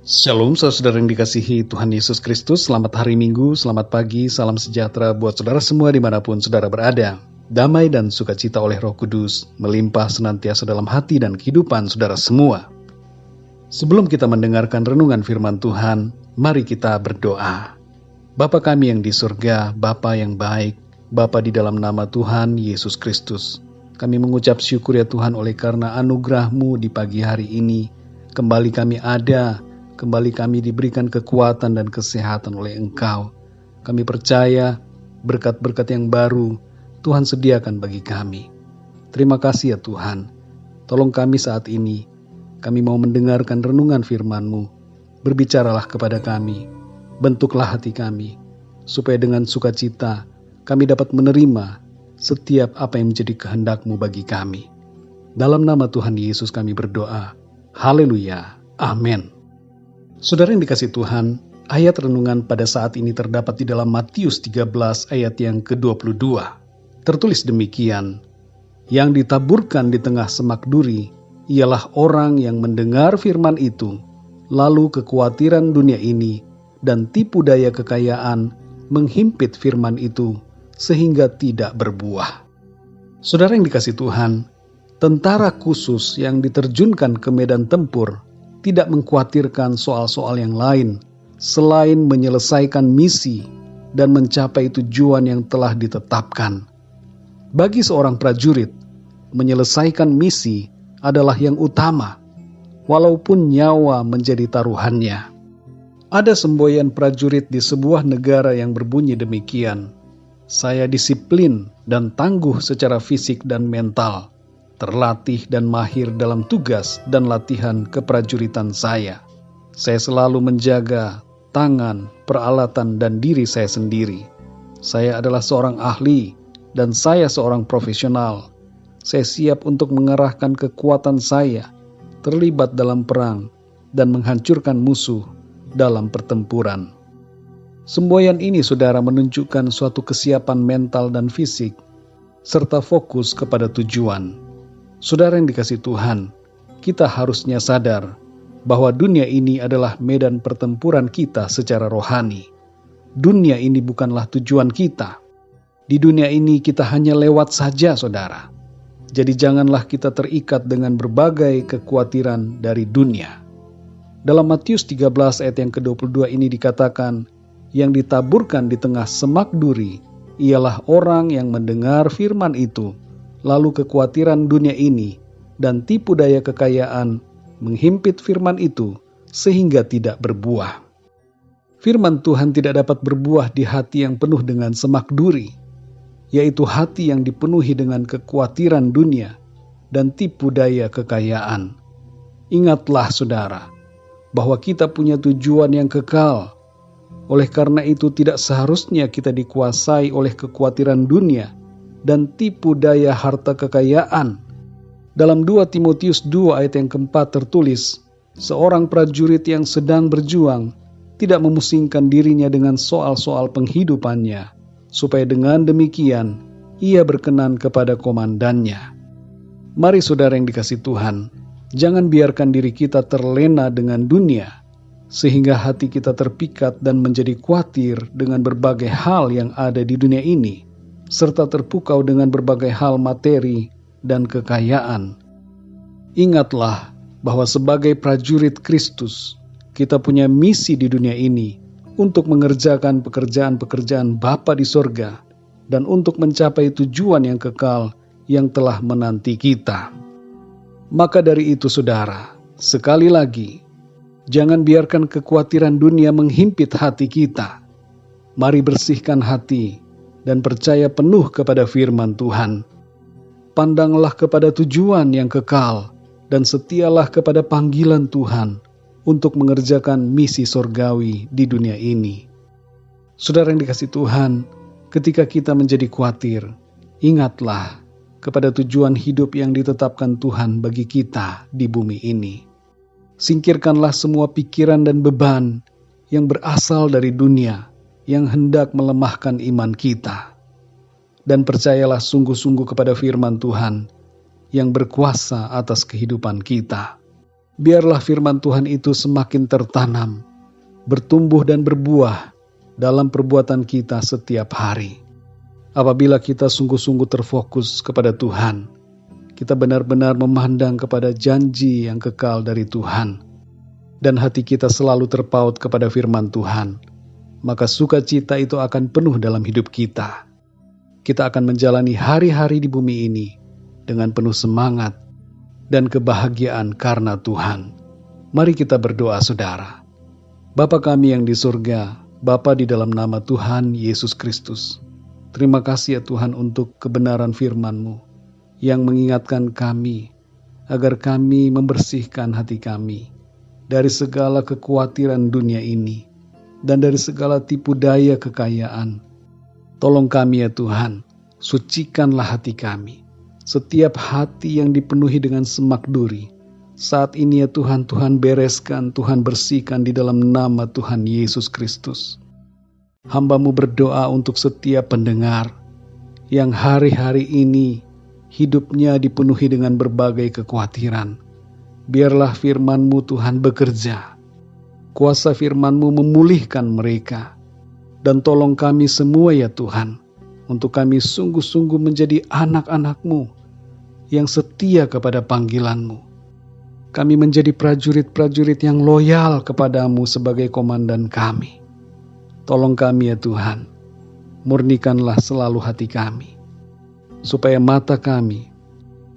Shalom saudara yang dikasihi Tuhan Yesus Kristus. Selamat hari Minggu, selamat pagi, salam sejahtera buat saudara semua dimanapun saudara berada. Damai dan sukacita oleh Roh Kudus melimpah senantiasa dalam hati dan kehidupan saudara semua. Sebelum kita mendengarkan renungan firman Tuhan, mari kita berdoa. Bapa kami yang di surga, Bapa yang baik, Bapa di dalam nama Tuhan Yesus Kristus, kami mengucap syukur ya Tuhan oleh karena anugerah-Mu di pagi hari ini. Kembali kami ada, kembali kami diberikan kekuatan dan kesehatan oleh Engkau. Kami percaya berkat-berkat yang baru Tuhan sediakan bagi kami. Terima kasih ya Tuhan. Tolong kami saat ini. Kami mau mendengarkan renungan firman-Mu. Berbicaralah kepada kami. Bentuklah hati kami. Supaya dengan sukacita kami dapat menerima setiap apa yang menjadi kehendak-Mu bagi kami. Dalam nama Tuhan Yesus kami berdoa. Haleluya. Amin. Saudara yang dikasihi Tuhan, ayat renungan pada saat ini terdapat di dalam Matius 13 ayat yang ke-22. Tertulis demikian, yang ditaburkan di tengah semak duri, ialah orang yang mendengar firman itu, lalu kekhawatiran dunia ini dan tipu daya kekayaan menghimpit firman itu, sehingga tidak berbuah. Saudara yang dikasihi Tuhan, tentara khusus yang diterjunkan ke medan tempur tidak mengkhawatirkan soal-soal yang lain selain menyelesaikan misi dan mencapai tujuan yang telah ditetapkan. Bagi seorang prajurit, menyelesaikan misi adalah yang utama, walaupun nyawa menjadi taruhannya. Ada semboyan prajurit di sebuah negara yang berbunyi demikian, "Saya disiplin dan tangguh secara fisik dan mental, terlatih dan mahir dalam tugas dan latihan keprajuritan saya. Saya selalu menjaga tangan, peralatan, dan diri saya sendiri. Saya adalah seorang ahli dan saya seorang profesional. Saya siap untuk mengerahkan kekuatan saya, terlibat dalam perang, dan menghancurkan musuh dalam pertempuran." Semboyan ini, saudara, menunjukkan suatu kesiapan mental dan fisik, serta fokus kepada tujuan. Saudara yang dikasihi Tuhan, kita harusnya sadar bahwa dunia ini adalah medan pertempuran kita secara rohani. Dunia ini bukanlah tujuan kita. Di dunia ini kita hanya lewat saja, saudara. Jadi janganlah kita terikat dengan berbagai kekhawatiran dari dunia. Dalam Matius 13 ayat yang ke-22 ini dikatakan, yang ditaburkan di tengah semak duri ialah orang yang mendengar firman itu, lalu kekhawatiran dunia ini dan tipu daya kekayaan menghimpit firman itu sehingga tidak berbuah. Firman Tuhan tidak dapat berbuah di hati yang penuh dengan semak duri, yaitu hati yang dipenuhi dengan kekhawatiran dunia dan tipu daya kekayaan. Ingatlah saudara, bahwa kita punya tujuan yang kekal. Oleh karena itu tidak seharusnya kita dikuasai oleh kekhawatiran dunia dan tipu daya harta kekayaan. Dalam 2 Timotius 2 ayat yang keempat tertulis, seorang prajurit yang sedang berjuang tidak memusingkan dirinya dengan soal-soal penghidupannya, supaya dengan demikian ia berkenan kepada komandannya. Mari saudara yang dikasihi Tuhan, jangan biarkan diri kita terlena dengan dunia, sehingga hati kita terpikat dan menjadi khawatir dengan berbagai hal yang ada di dunia ini, serta terpukau dengan berbagai hal materi dan kekayaan. Ingatlah bahwa sebagai prajurit Kristus, kita punya misi di dunia ini untuk mengerjakan pekerjaan-pekerjaan Bapa di sorga dan untuk mencapai tujuan yang kekal yang telah menanti kita. Maka dari itu saudara, sekali lagi, jangan biarkan kekhawatiran dunia menghimpit hati kita. Mari bersihkan hati dan percaya penuh kepada firman Tuhan. Pandanglah kepada tujuan yang kekal dan setialah kepada panggilan Tuhan untuk mengerjakan misi sorgawi di dunia ini. Saudara yang dikasihi Tuhan, ketika kita menjadi khawatir, ingatlah kepada tujuan hidup yang ditetapkan Tuhan bagi kita di bumi ini. Singkirkanlah semua pikiran dan beban yang berasal dari dunia yang hendak melemahkan iman kita. Dan percayalah sungguh-sungguh kepada firman Tuhan yang berkuasa atas kehidupan kita. Biarlah firman Tuhan itu semakin tertanam, bertumbuh dan berbuah dalam perbuatan kita setiap hari. Apabila kita sungguh-sungguh terfokus kepada Tuhan, kita benar-benar memandang kepada janji yang kekal dari Tuhan, dan hati kita selalu terpaut kepada firman Tuhan, maka sukacita itu akan penuh dalam hidup kita. Kita akan menjalani hari-hari di bumi ini dengan penuh semangat dan kebahagiaan karena Tuhan. Mari kita berdoa, saudara. Bapa kami yang di surga, Bapa di dalam nama Tuhan Yesus Kristus, terima kasih ya Tuhan untuk kebenaran firman-Mu yang mengingatkan kami agar kami membersihkan hati kami dari segala kekhawatiran dunia ini dan dari segala tipu daya kekayaan. Tolong kami ya Tuhan, sucikanlah hati kami. Setiap hati yang dipenuhi dengan semak duri, saat ini ya Tuhan, Tuhan bereskan, Tuhan bersihkan di dalam nama Tuhan Yesus Kristus. Hamba-Mu berdoa untuk setiap pendengar yang hari-hari ini hidupnya dipenuhi dengan berbagai kekhawatiran. Biarlah firman-Mu Tuhan bekerja. Kuasa firman-Mu memulihkan mereka. Dan tolong kami semua ya Tuhan, untuk kami sungguh-sungguh menjadi anak-anak-Mu yang setia kepada panggilan-Mu. Kami menjadi prajurit-prajurit yang loyal kepadamu sebagai komandan kami. Tolong kami ya Tuhan, murnikanlah selalu hati kami, supaya mata kami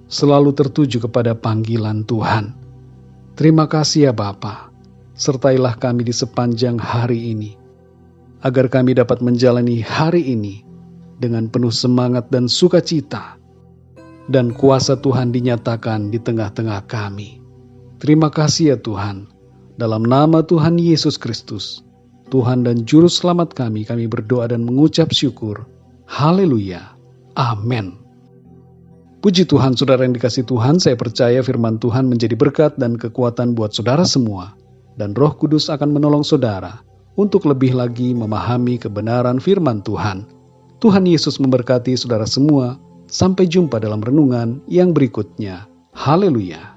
selalu tertuju kepada panggilan Tuhan. Terima kasih ya Bapa, sertailah kami di sepanjang hari ini, agar kami dapat menjalani hari ini dengan penuh semangat dan sukacita, dan kuasa Tuhan dinyatakan di tengah-tengah kami. Terima kasih ya Tuhan, dalam nama Tuhan Yesus Kristus, Tuhan dan Juru Selamat kami berdoa dan mengucap syukur. Haleluya. Amin. Puji Tuhan, saudara yang dikasihi Tuhan, saya percaya firman Tuhan menjadi berkat dan kekuatan buat saudara semua, dan Roh Kudus akan menolong saudara untuk lebih lagi memahami kebenaran firman Tuhan. Tuhan Yesus memberkati saudara semua. Sampai jumpa dalam renungan yang berikutnya. Haleluya.